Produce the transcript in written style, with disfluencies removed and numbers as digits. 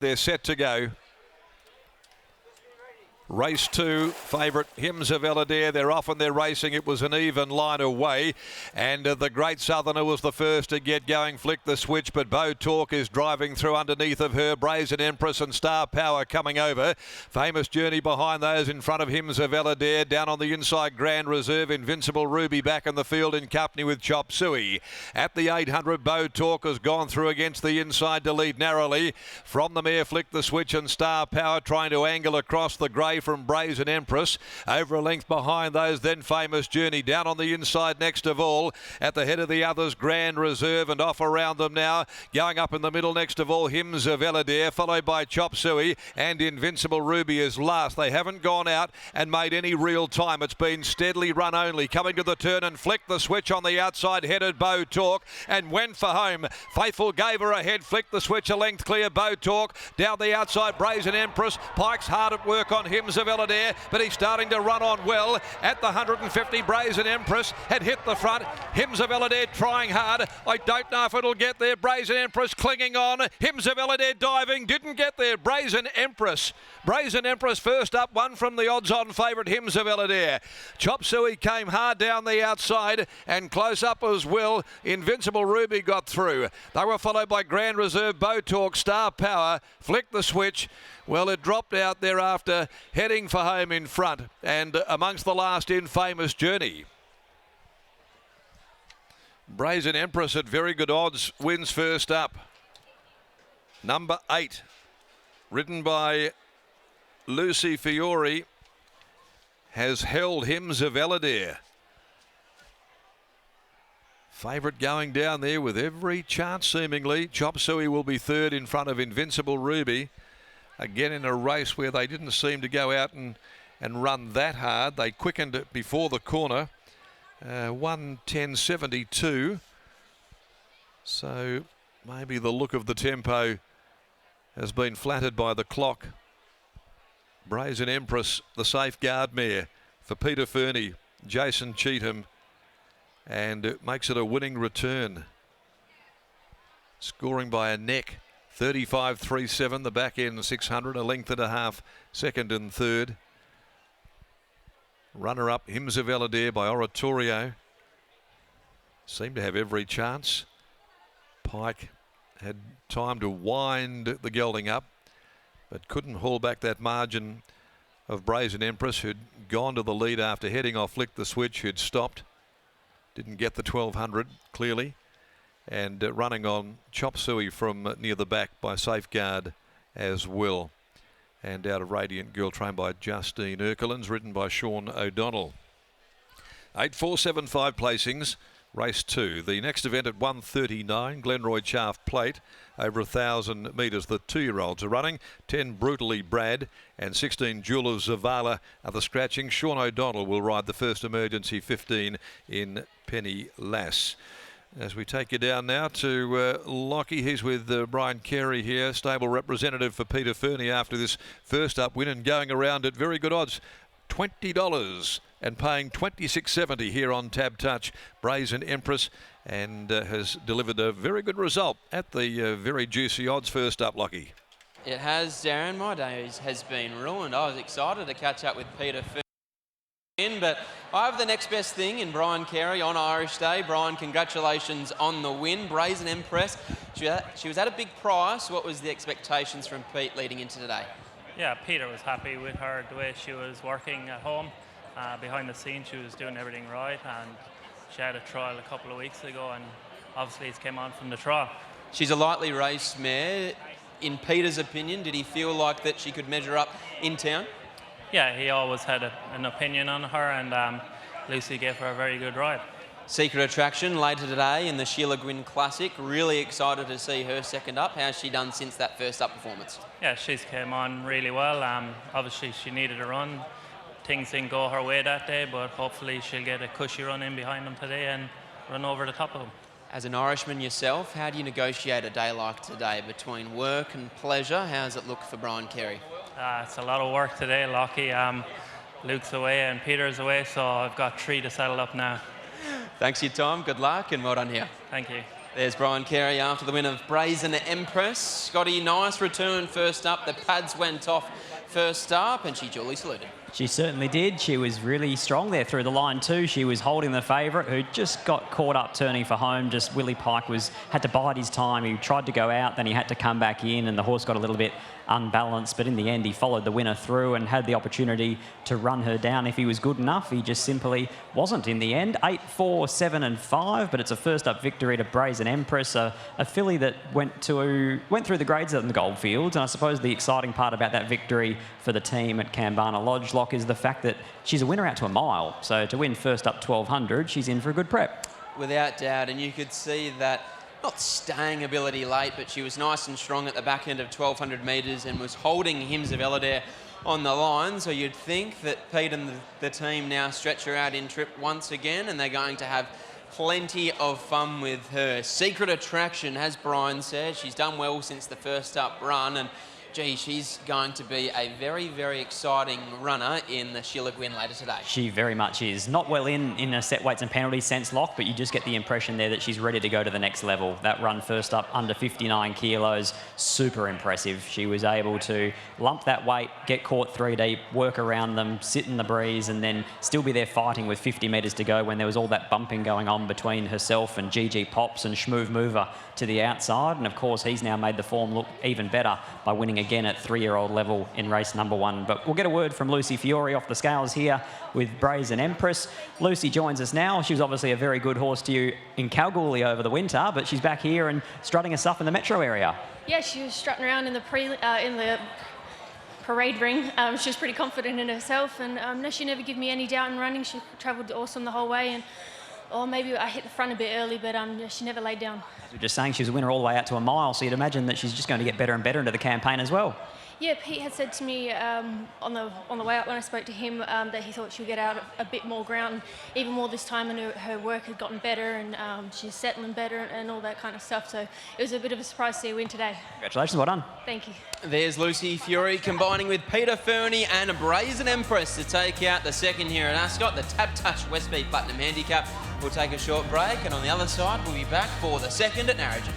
They're set to go. Race 2, favourite Hymns of Eladare. They're off and they're racing. It was an even line away. And the Great Southerner was the first to get going. Flick the switch, but Bo Talk is driving through underneath of her. Brazen Empress and Star Power coming over. Famous Journey behind those in front of Hymns of Eladare. Down on the inside, Grand Reserve. Invincible Ruby back in the field in company with Chop Suey. At the 800, Bo Talk has gone through against the inside to lead narrowly. From the mare, Flick the switch and Star Power trying to angle across the grey from Brazen Empress. Over a length behind those, then Famous Journey. Down on the inside next of all. At the head of the others, Grand Reserve, and off around them now. Going up in the middle next of all, Hymns of Eladare, followed by Chop Suey, and Invincible Ruby is last. They haven't gone out and made any real time. It's been steadily run only. Coming to the turn and Flick the switch on the outside, headed Bo Talk, and went for home. Faithful gave her ahead. Flick the switch a length clear. Bo Talk down the outside, Brazen Empress. Pike's hard at work on Hymns of Eladare, but he's starting to run on well. At the 150, Brazen Empress had hit the front. Hymns of Eladare trying hard. I don't know if it'll get there. Brazen Empress clinging on. Hymns of Eladare diving, didn't get there. Brazen Empress first up, one from the odds-on favourite Hymns of Eladare. Chop Suey came hard down the outside and close up as well. Invincible Ruby got through. They were followed by Grand Reserve, Bo Talk, Star Power, Flick the switch. Well, it dropped out thereafter, heading for home in front, and amongst the last in Famous Journey. Brazen Empress at very good odds wins first up. Number 8, ridden by Lucy Fiore, has held Hymns of Eladare. Favourite going down there with every chance seemingly. Chop Suey will be third in front of Invincible Ruby. Again in a race where they didn't seem to go out and run that hard. They quickened it before the corner. 1:10.72. So maybe the look of the tempo has been flattered by the clock. Brazen Empress, the safeguard mare for Peter Fernie, Jason Cheetham, and it makes it a winning return. Scoring by a neck. 35.37, the back end 600, a length and a half, second and third. Runner-up, Hymns of Eladare by Oratorio. Seemed to have every chance. Pike had time to wind the gelding up, but couldn't haul back that margin of Brazen Empress, who'd gone to the lead after heading off Flick the switch, who'd stopped. Didn't get the 1200, clearly. And running on Chop Suey from near the back by Safeguard as well. And out of Radiant Girl, trained by Justine Erkelins, ridden by Sean O'Donnell. 8.475 placings, race 2. The next event at 1:39, Glenroy Chaff Plate, over 1,000 metres. The 2-year-olds are running. 10 Brutally Brad and 16 Jewel of Zavala are the scratching. Sean O'Donnell will ride the first emergency 15 in Penny Lass. As we take you down now to Lockie, he's with Brian Carey here, stable representative for Peter Fernie after this first up win, and going around at very good odds. $20 and paying $26.70 here on Tab Touch. Brazen Empress, and has delivered a very good result at the very juicy odds first up, Lockie. It has, Darren. My day has been ruined. I was excited to catch up with Peter Fernie, but I have the next best thing in Brian Carey on Irish Day. Brian, congratulations on the win. Brazen Empress, she was at a big price. What was the expectations from Pete leading into today? Yeah, Peter was happy with her, the way she was working at home. Behind the scenes, she was doing everything right, and she had a trial a couple of weeks ago, and obviously it came on from the trial. She's a lightly raced mare. In Peter's opinion, did he feel like that she could measure up in town? Yeah, he always had an opinion on her, and Lucy gave her a very good ride. Secret attraction later today in the Sheila Gwynn Classic. Really excited to see her second up. How's she done since that first up performance? Yeah, she's came on really well. Obviously, she needed a run. Things didn't go her way that day, but hopefully she'll get a cushy run in behind them today and run over the top of them. As an Irishman yourself, how do you negotiate a day like today between work and pleasure? How does it look for Brian Carey? It's a lot of work today, Lockie. Luke's away and Peter's away, so I've got 3 to settle up now. Thanks for your time, good luck, and well done here. Thank you. There's Brian Carey after the win of Brazen Empress. Scotty, nice return first up. The pads went off first up and she duly saluted. She certainly did. She was really strong there through the line too. She was holding the favourite who just got caught up turning for home. Just Willie Pike had to bide his time. He tried to go out, then he had to come back in and the horse got a little bit unbalanced. But in the end, he followed the winner through and had the opportunity to run her down if he was good enough. He just simply wasn't in the end. 8, 4, 7 and 5, but it's a first up victory to Brazen Empress, a filly that went through the grades in the Goldfields. And I suppose the exciting part about that victory for the team at Kambana Lodge Lock is the fact that she's a winner out to a mile. So to win first up 1200, she's in for a good prep. Without doubt, and you could see that, not staying ability late, but she was nice and strong at the back end of 1200 metres and was holding Hymns of Eladir on the line. So you'd think that Pete and the team now stretch her out in trip once again and they're going to have plenty of fun with her. Secret attraction, as Brian said, she's done well since the first up run and gee, she's going to be a very, very exciting runner in the Sheila Gwynn later today. She very much is. Not well in a set weights and penalties sense, Lock, but you just get the impression there that she's ready to go to the next level. That run first up under 59 kilos, super impressive. She was able to lump that weight, get caught 3 deep, work around them, sit in the breeze, and then still be there fighting with 50 metres to go when there was all that bumping going on between herself and GG Pops and Schmoove Mover to the outside. And of course, he's now made the form look even better by winning again at 3-year-old level in race number 1. But we'll get a word from Lucy Fiore off the scales here with Brazen Empress. Lucy joins us now. She was obviously a very good horse to you in Kalgoorlie over the winter, but she's back here and strutting her stuff in the metro area. Yeah, she was strutting around in the parade ring. She was pretty confident in herself, and no, she never gave me any doubt in running. She travelled awesome the whole way, and maybe I hit the front a bit early, but she never laid down. As we were just saying, she was a winner all the way out to a mile, so you'd imagine that she's just going to get better and better into the campaign as well. Yeah, Pete had said to me on the way out when I spoke to him that he thought she would get out a bit more ground, even more this time, and her work had gotten better and she's settling better and all that kind of stuff. So it was a bit of a surprise to see her win today. Congratulations, well done. Thank you. There's Lucy Fury combining with Peter Fernie and Brazen Empress to take out the second here at Ascot, the Tap Touch Westby Platinum Handicap. We'll take a short break, and on the other side, we'll be back for the second at Narrogin.